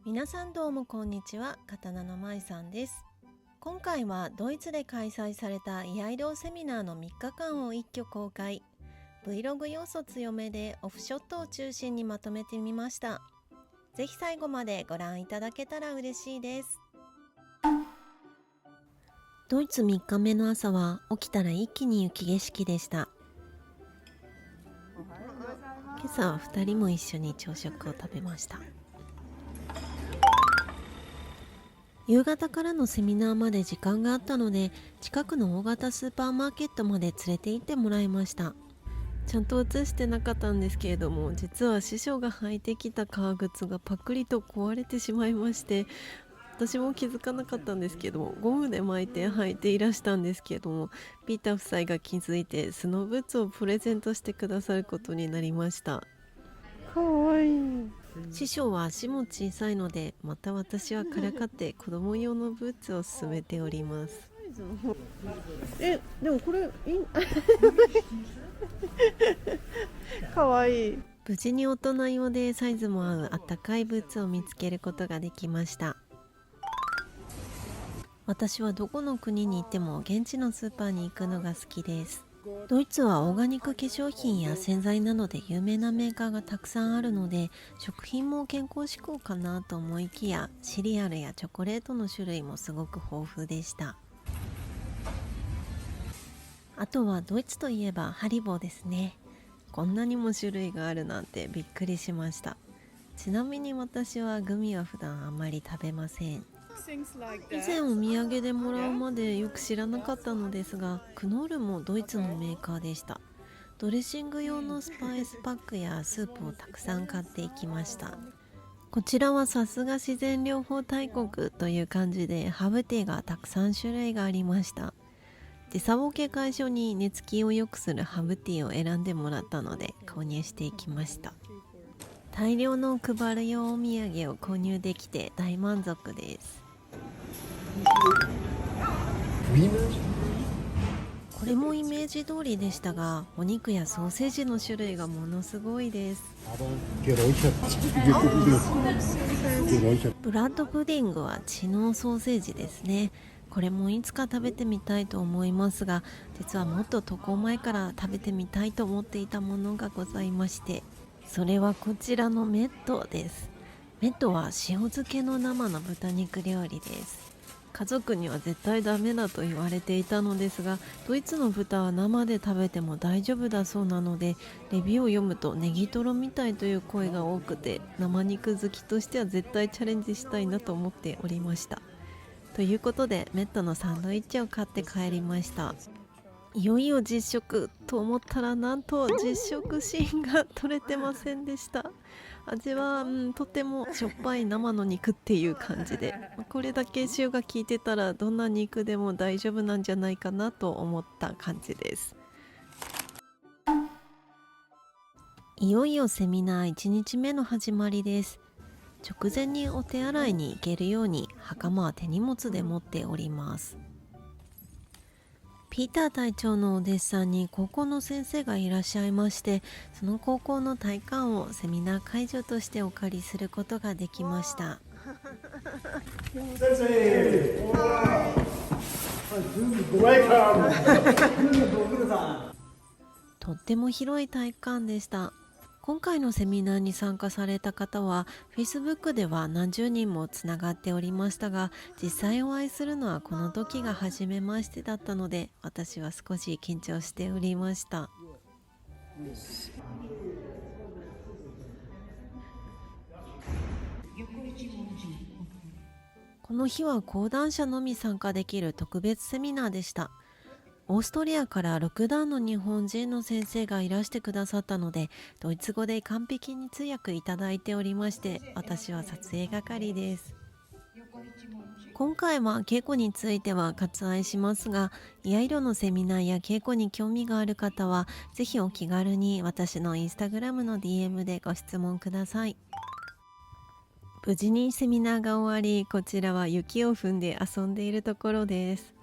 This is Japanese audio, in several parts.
皆さんどうもこんにちは。刀のまいさんです。今回はドイツで開催された居合道セミナーの3日間を一挙公開。 Vlog 要素強めでオフショットを中心にまとめてみました。ぜひ最後までご覧いただけたら嬉しいです。ドイツ3日目の朝は起きたら一気に雪景色でした。今朝は2人も一緒に朝食を食べました。夕方からのセミナーまで時間があったので、近くの大型スーパーマーケットまで連れて行ってもらいました。ちゃんと映してなかったんですけれども、実は師匠が履いてきた革靴がパクリと壊れてしまいまして、私も気づかなかったんですけども、ゴムで巻いて履いていらしたんですけれども、ピーター夫妻が気づいてスノーブーツをプレゼントしてくださることになりました。かわいい。師匠は足も小さいので、また私はからかって子供用のブーツを勧めております。でもこれかわいい。無事に大人用でサイズも合うあったかいブーツを見つけることができました。私はどこの国に行っても現地のスーパーに行くのが好きです。ドイツはオーガニック化粧品や洗剤などで有名なメーカーがたくさんあるので、食品も健康志向かなと思いきや、シリアルやチョコレートの種類もすごく豊富でした。あとはドイツといえばハリボーですね。こんなにも種類があるなんてびっくりしました。ちなみに私はグミは普段あんまり食べません。以前お土産でもらうまでよく知らなかったのですが、クノールもドイツのメーカーでした。ドレッシング用のスパイスパックやスープをたくさん買っていきました。こちらはさすが自然療法大国という感じで、ハーブティーがたくさん種類がありました。時差ボケ解消に寝つきを良くするハーブティーを選んでもらったので購入していきました。大量の配る用お土産を購入できて大満足です。これもイメージ通りでしたが、お肉やソーセージの種類がものすごいです。ブラッドプディングは血のソーセージですね。これもいつか食べてみたいと思いますが、実はもっと渡航前から食べてみたいと思っていたものがございまして、それはこちらのメットです。メットは塩漬けの生の豚肉料理です。家族には絶対ダメだと言われていたのですが、ドイツの豚は生で食べても大丈夫だそうなので、レビューを読むとネギトロみたいという声が多くて、生肉好きとしては絶対チャレンジしたいなと思っておりました。ということでメットのサンドイッチを買って帰りました。いよいよ実食と思ったら、なんと実食シーンが撮れてませんでした。味は、とてもしょっぱい生の肉っていう感じで、これだけ塩が効いてたらどんな肉でも大丈夫なんじゃないかなと思った感じです。いよいよセミナー1日目の始まりです。直前にお手洗いに行けるように袴は手荷物で持っております。ピーター隊長のお弟子さんに高校の先生がいらっしゃいまして、その高校の体育館をセミナー会場としてお借りすることができました。とっても広い体育館でした。今回のセミナーに参加された方は Facebook では何十人もつながっておりましたが、実際お会いするのはこの時が初めましてだったので、私は少し緊張しておりました。この日は講談社のみ参加できる特別セミナーでした。オーストリアから6段の日本人の先生がいらしてくださったので、ドイツ語で完璧に通訳いただいておりまして、私は撮影係です。今回は稽古については割愛しますが、居合道のセミナーや稽古に興味がある方はぜひお気軽に私のインスタグラムの DM でご質問ください。無事にセミナーが終わり、こちらは雪を踏んで遊んでいるところです。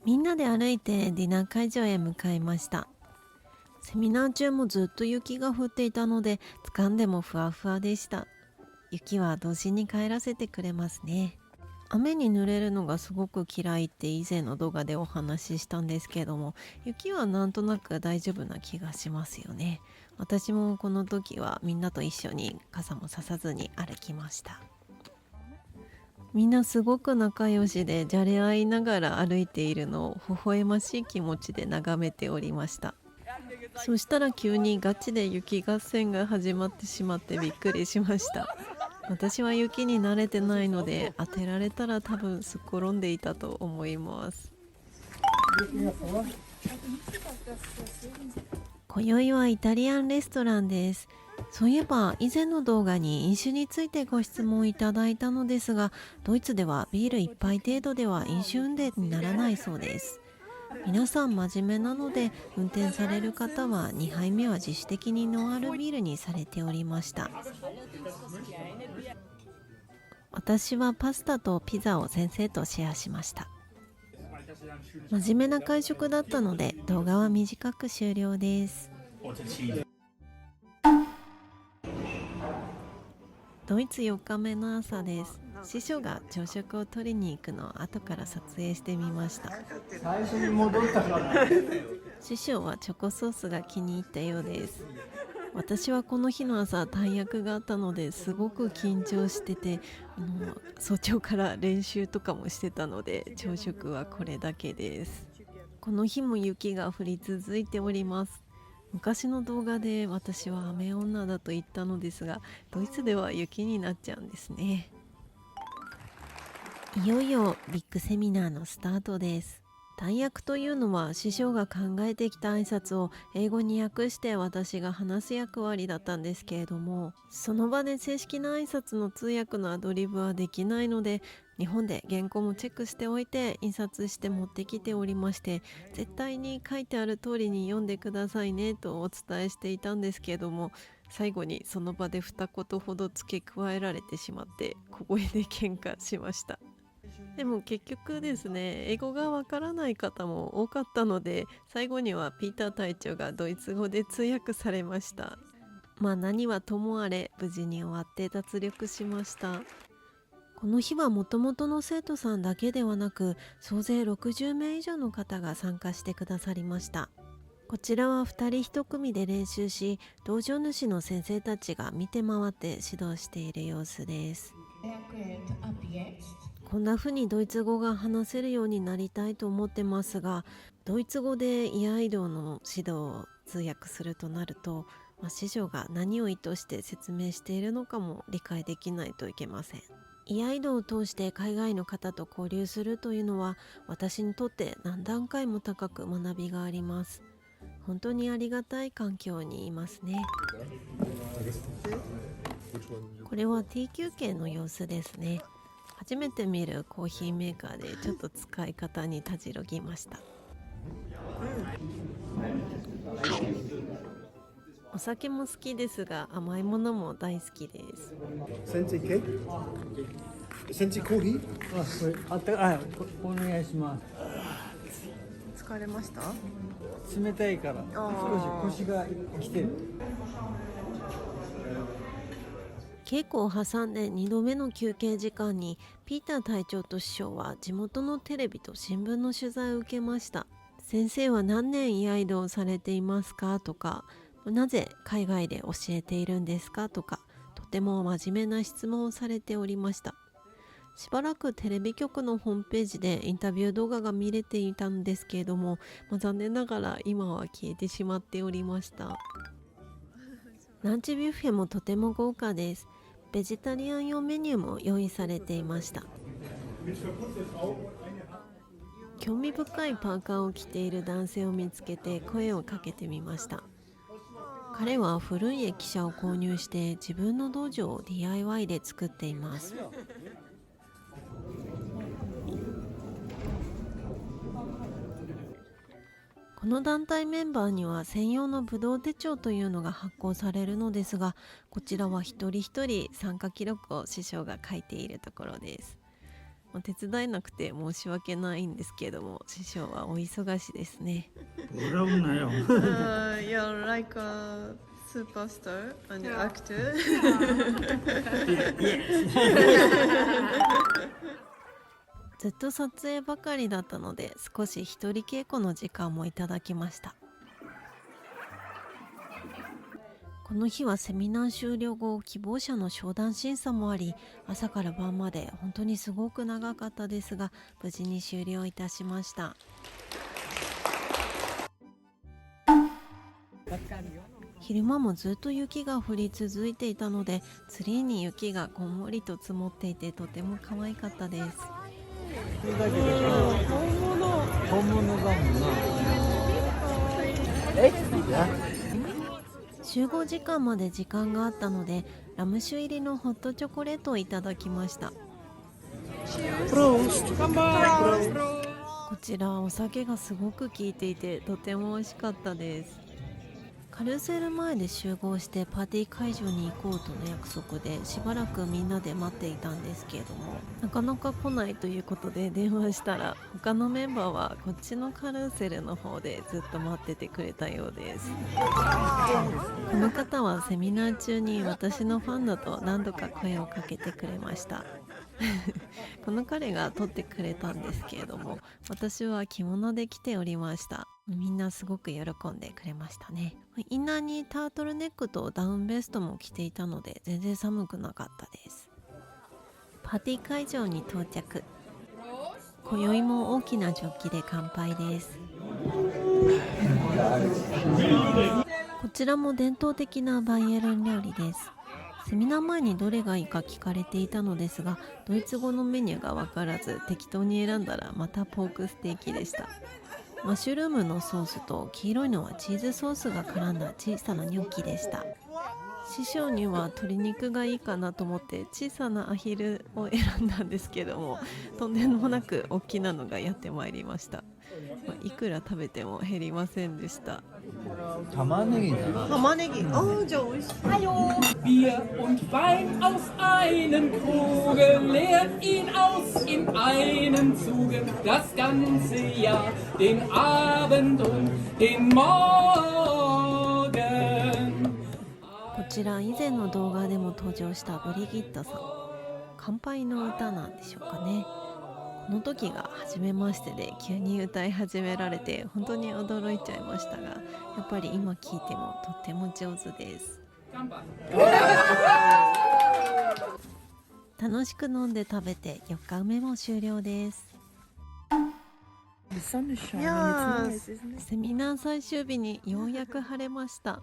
みんなで歩いてディナー会場へ向かいました。セミナー中もずっと雪が降っていたので掴んでもふわふわでした。雪は童心に帰らせてくれますね。雨に濡れるのがすごく嫌いって以前の動画でお話ししたんですけれども、雪はなんとなく大丈夫な気がしますよね。私もこの時はみんなと一緒に傘もささずに歩きました。みんなすごく仲良しでじゃれ合いながら歩いているのを微笑ましい気持ちで眺めておりました。そしたら急にガチで雪合戦が始まってしまってびっくりしました。私は雪に慣れてないので当てられたら多分すっ転んでいたと思います。今宵はイタリアンレストランです。そういえば以前の動画に飲酒についてご質問いただいたのですが、ドイツではビール1杯程度では飲酒運転にならないそうです。皆さん真面目なので運転される方は2杯目は自主的にノンアルビールにされておりました。私はパスタとピザを先生とシェアしました。真面目な会食だったので動画は短く終了です。ドイツ4日目の朝です。師匠が朝食を取りに行くのを後から撮影してみました。最初に戻ったから師匠はチョコソースが気に入ったようです。私はこの日の朝大役があったのですごく緊張してて、早朝から練習とかもしてたので朝食はこれだけです。この日も雪が降り続いております。昔の動画で私は雨女だと言ったのですが、ドイツでは雪になっちゃうんですね。いよいよビッグセミナーのスタートです。大役というのは師匠が考えてきた挨拶を英語に訳して私が話す役割だったんですけれども、その場で正式な挨拶の通訳のアドリブはできないので、日本で原稿もチェックしておいて印刷して持ってきておりまして、絶対に書いてある通りに読んでくださいねとお伝えしていたんですけれども、最後にその場で二言ほど付け加えられてしまって小声で喧嘩しました。でも結局ですね、英語がわからない方も多かったので、最後にはピーター隊長がドイツ語で通訳されました。何はともあれ無事に終わって脱力しました。この日はもともとの生徒さんだけではなく、総勢60名以上の方が参加してくださりました。こちらは2人1組で練習し、道場主の先生たちが見て回って指導している様子です。こんな風にドイツ語が話せるようになりたいと思ってますが、ドイツ語で居合道の指導を通訳するとなると、師匠が何を意図して説明しているのかも理解できないといけません。居合道を通して海外の方と交流するというのは、私にとって何段階も高く学びがあります。本当にありがたい環境にいますね。これはティー休憩の様子ですね。初めて見るコーヒーメーカーでちょっと使い方にたじろぎました。お酒も好きですが甘いものも大好きです。センチケーキ？センチコーヒー？これお願いします。疲れました？冷たいから少し腰がきてる。稽古を挟んで2度目の休憩時間にピーター隊長と師匠は地元のテレビと新聞の取材を受けました。先生は何年居合道をされていますかとか、なぜ海外で教えているんですかとか、とても真面目な質問をされておりました。しばらくテレビ局のホームページでインタビュー動画が見れていたんですけれども、残念ながら今は消えてしまっておりました。ランチビュッフェもとても豪華です。ベジタリアン用メニューも用意されていました。興味深いパーカーを着ている男性を見つけて声をかけてみました。彼は古い駅舎を購入して自分の道場を DIY で作っています。この団体メンバーには専用の武道手帳というのが発行されるのですが、こちらは一人一人参加記録を師匠が書いているところです。もう手伝えなくて申し訳ないんですけれども、師匠はお忙しですね。You're like a superstar and actor. ずっと撮影ばかりだったので、少し一人稽古の時間もいただきました。この日はセミナー終了後、希望者の商談審査もあり、朝から晩まで本当にすごく長かったですが、無事に終了いたしました。昼間もずっと雪が降り続いていたので、ツリーに雪がこんもりと積もっていて、とても可愛かったです。それだけで本物だもんな。集合時間まで時間があったので、ラム酒入りのホットチョコレートをいただきました。こちらお酒がすごく効いていて、とても美味しかったです。カルーセル前で集合してパーティー会場に行こうとの約束で、しばらくみんなで待っていたんですけれども、なかなか来ないということで電話したら、他のメンバーはこっちのカルーセルの方でずっと待っててくれたようです。この方はセミナー中に私のファンだと何度か声をかけてくれましたこの彼が撮ってくれたんですけれども、私は着物で来ておりました。みんなすごく喜んでくれましたね。インナーにタートルネックとダウンベストも着ていたので、全然寒くなかったです。パーティー会場に到着。今宵も大きなジョッキで乾杯です。こちらも伝統的なバイエルン料理です。セミナー前にどれがいいか聞かれていたのですが、ドイツ語のメニューが分からず適当に選んだらまたポークステーキでした。マッシュルームのソースと黄色いのはチーズソースが絡んだ小さなニョッキでした。師匠には鶏肉がいいかなと思って小さなアヒルを選んだんですけども、とんでもなく大きなのがやってまいりました。いくら食べても減りませんでした。玉ねぎだな。玉ねぎ。ああ、じゃあ美味しい。Bier und Wein aus einem Kruge leert ihn aus in einem Zuge das ganze Jahr, den Abend und den Morgen. こちら以前の動画でも登場したブリギットさん、乾杯の歌なんでしょうかね。この時が初めましてで急に歌い始められて本当に驚いちゃいましたが、やっぱり今聴いてもとっても上手です。楽しく飲んで食べて4日目も終了です。セミナー最終日にようやく晴れました。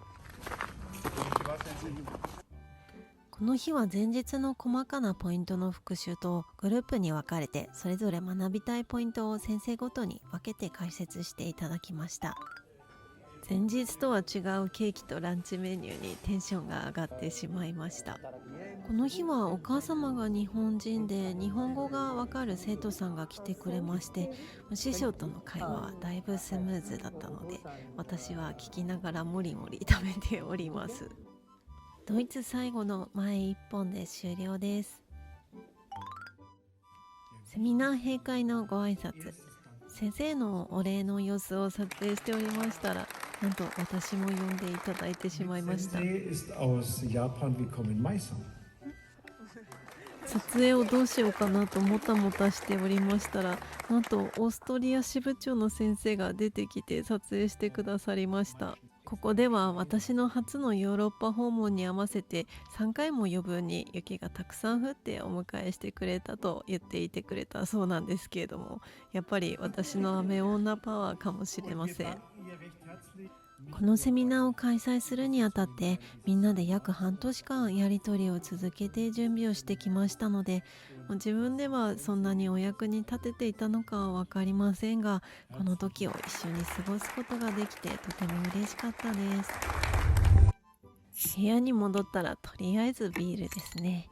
この日は前日の細かなポイントの復習とグループに分かれて、それぞれ学びたいポイントを先生ごとに分けて解説していただきました。前日とは違うケーキとランチメニューにテンションが上がってしまいました。この日はお母様が日本人で日本語がわかる生徒さんが来てくれまして、師匠との会話はだいぶスムーズだったので、私は聞きながらもりもり食べております。ドイツ最後の前一本で終了です。セミナー閉会のご挨拶、先生のお礼の様子を撮影しておりましたら、なんと私も呼んでいただいてしまいました。撮影をどうしようかなともたもたしておりましたら、なんとオーストリア支部長の先生が出てきて撮影してくださりました。ここでは私の初のヨーロッパ訪問に合わせて3回も余分に雪がたくさん降ってお迎えしてくれたと言っていてくれたそうなんですけれども、やっぱり私の雨女パワーかもしれません。このセミナーを開催するにあたってみんなで約半年間やり取りを続けて準備をしてきましたので、自分ではそんなにお役に立てていたのかは分かりませんが、この時を一緒に過ごすことができてとても嬉しかったです。部屋に戻ったらとりあえずビールですね。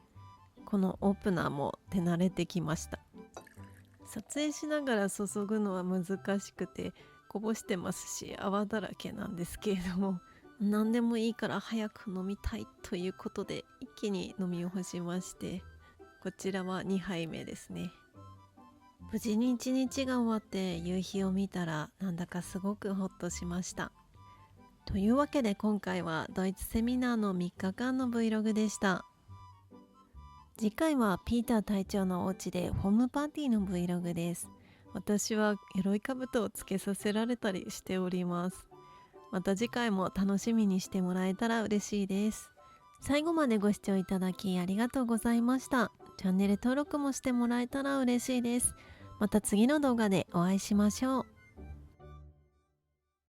このオープナーも手慣れてきました。撮影しながら注ぐのは難しくてこぼしてますし泡だらけなんですけれども、何でもいいから早く飲みたいということで一気に飲み干しまして、こちらは2杯目ですね。無事に一日が終わって夕日を見たらなんだかすごくほっとしました。というわけで今回はドイツセミナーの3日間の Vlog でした。次回はピーター隊長のお家でホームパーティーの Vlog です。私は鎧兜をつけさせられたりしております。また次回も楽しみにしてもらえたら嬉しいです。最後までご視聴いただきありがとうございました。チャンネル登録もしてもらえたら嬉しいです。また次の動画でお会いしましょう。